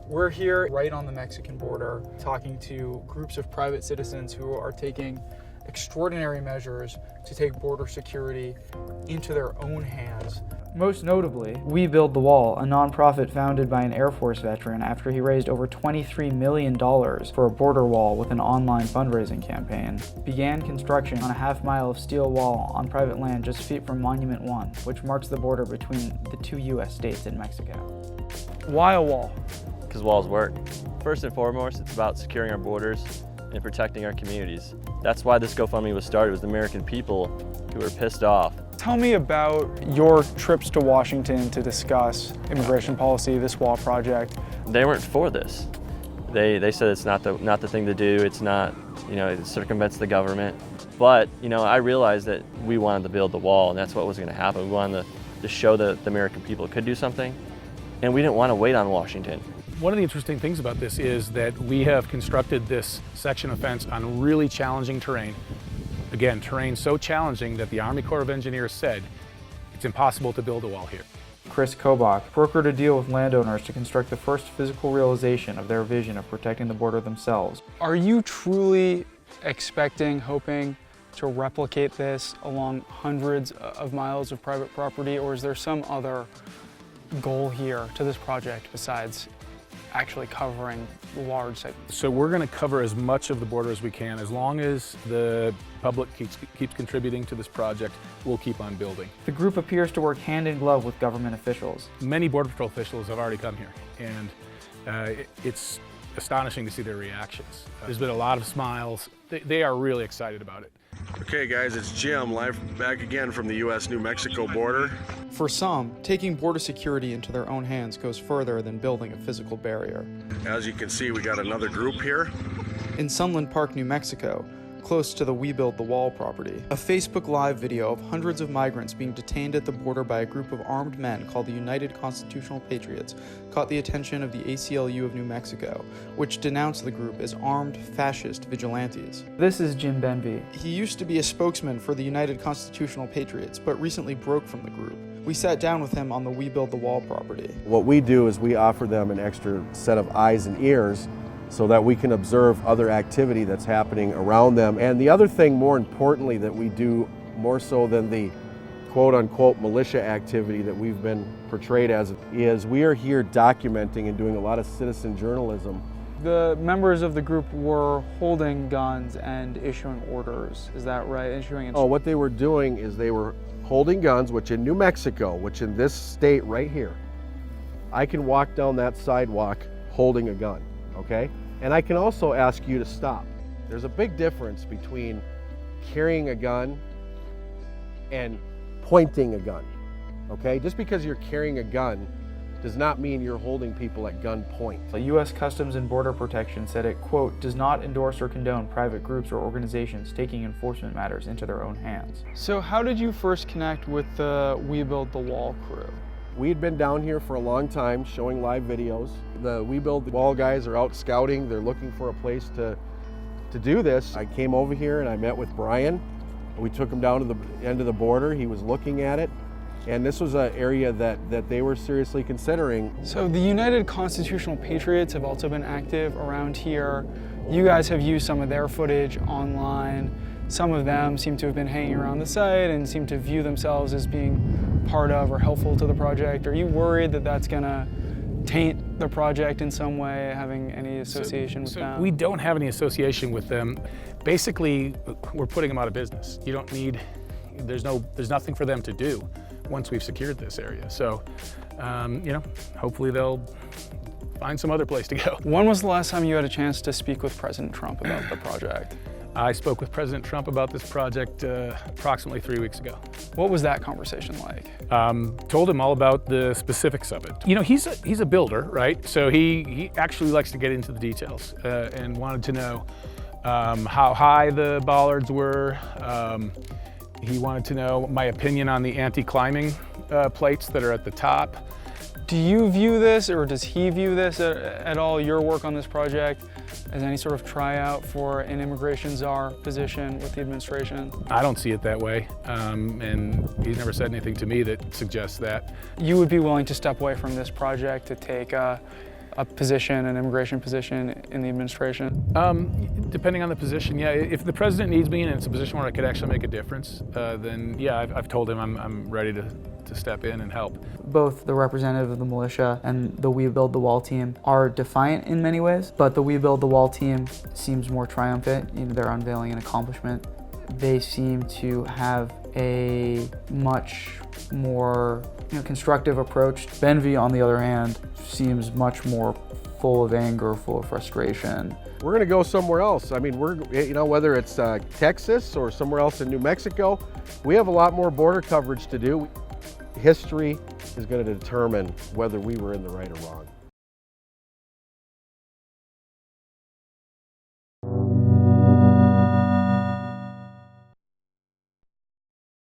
We're here right on the Mexican border talking to groups of private citizens who are taking extraordinary measures to take border security into their own hands. Most notably, We Build the Wall, a nonprofit founded by an Air Force veteran after he raised over $23 million for a border wall with an online fundraising campaign, began construction on a half-mile of steel wall on private land just feet from Monument 1, which marks the border between the two U.S. states and Mexico. Why a wall? Because walls work. First and foremost, it's about securing our borders and protecting our communities. That's why this GoFundMe was started, was the American people who were pissed off. Tell me about your trips to Washington to discuss immigration policy, this wall project. They weren't for this. They said it's not the thing to do. It's not, it circumvents the government. But, I realized that we wanted to build the wall, and that's what was going to happen. We wanted to show the American people could do something, and we didn't want to wait on Washington. One of the interesting things about this is that we have constructed this section of fence on really challenging terrain. Again, terrain so challenging that the Army Corps of Engineers said it's impossible to build a wall here. Chris Kobach brokered a deal with landowners to construct the first physical realization of their vision of protecting the border themselves. Are you truly expecting, hoping to replicate this along hundreds of miles of private property, or is there some other goal here to this project besides actually covering large segments? So we're going to cover as much of the border as we can. As long as the public keeps contributing to this project, we'll keep on building. The group appears to work hand in glove with government officials. Many Border Patrol officials have already come here, and it's astonishing to see their reactions. There's been a lot of smiles. They are really excited about it. Okay guys, it's Jim, live back again from the U.S.-New Mexico border. For some, taking border security into their own hands goes further than building a physical barrier. As you can see, we got another group here. In SUNLAND Park, New Mexico, close to the We Build the Wall property, a Facebook Live video of hundreds of migrants being detained at the border by a group of armed men called the United Constitutional Patriots caught the attention of the ACLU of New Mexico, which denounced the group as armed fascist vigilantes. This is Jim Benvey. He used to be a spokesman for the United Constitutional Patriots, but recently broke from the group. We sat down with him on the We Build the Wall property. What we do is we offer them an extra set of eyes and ears so that we can observe other activity that's happening around them. And the other thing, more importantly, that we do more so than the quote-unquote militia activity that we've been portrayed as, is we are here documenting and doing a lot of citizen journalism. The members of the group were holding guns and issuing orders, is that right? What they were doing is they were holding guns, which in New Mexico, which in this state right here, I can walk down that sidewalk holding a gun. Okay? And I can also ask you to stop. There's a big difference between carrying a gun and pointing a gun. Okay? Just because you're carrying a gun does not mean you're holding people at gunpoint. The U.S. Customs and Border Protection said it, quote, does not endorse or condone private groups or organizations taking enforcement matters into their own hands. So how did you first connect with the We Build the Wall crew? We'd been down here for a long time showing live videos. The We Build the Wall guys are out scouting. They're looking for a place to do this. I came over here and I met with Brian. We took him down to the end of the border. He was looking at it. And this was an area that they were seriously considering. So the United Constitutional Patriots have also been active around here. You guys have used some of their footage online. Some of them seem to have been hanging around the site and seem to view themselves as being part of or helpful to the project. Are you worried that that's gonna taint the project in some way, having any association with them? We don't have any association with them. Basically, we're putting them out of business. You don't need, there's nothing for them to do once we've secured this area. So, hopefully they'll find some other place to go. When was the last time you had a chance to speak with President Trump about the project? I spoke with President Trump about this project approximately 3 weeks ago. What was that conversation like? Told him all about the specifics of it. He's a builder, right? So he actually likes to get into the details and wanted to know how high the bollards were. He wanted to know my opinion on the anti-climbing plates that are at the top. Do you view this, or does he view this at all, your work on this project, as any sort of tryout for an immigration czar position with the administration? I don't see it that way, and he's never said anything to me that suggests that. You would be willing to step away from this project to take a a position, an immigration position in the administration? Depending on the position, yeah. If the president needs me and it's a position where I could actually make a difference, then yeah, I've told him I'm ready to step in and help. Both the representative of the militia and the We Build the Wall team are defiant in many ways, but the We Build the Wall team seems more triumphant. You know, they're unveiling an accomplishment. They seem to have a much more constructive approach. Benvie, on the other hand, seems much more full of anger, full of frustration. We're going to go somewhere else. I mean, whether it's Texas or somewhere else in New Mexico, we have a lot more border coverage to do. History is going to determine whether we were in the right or wrong.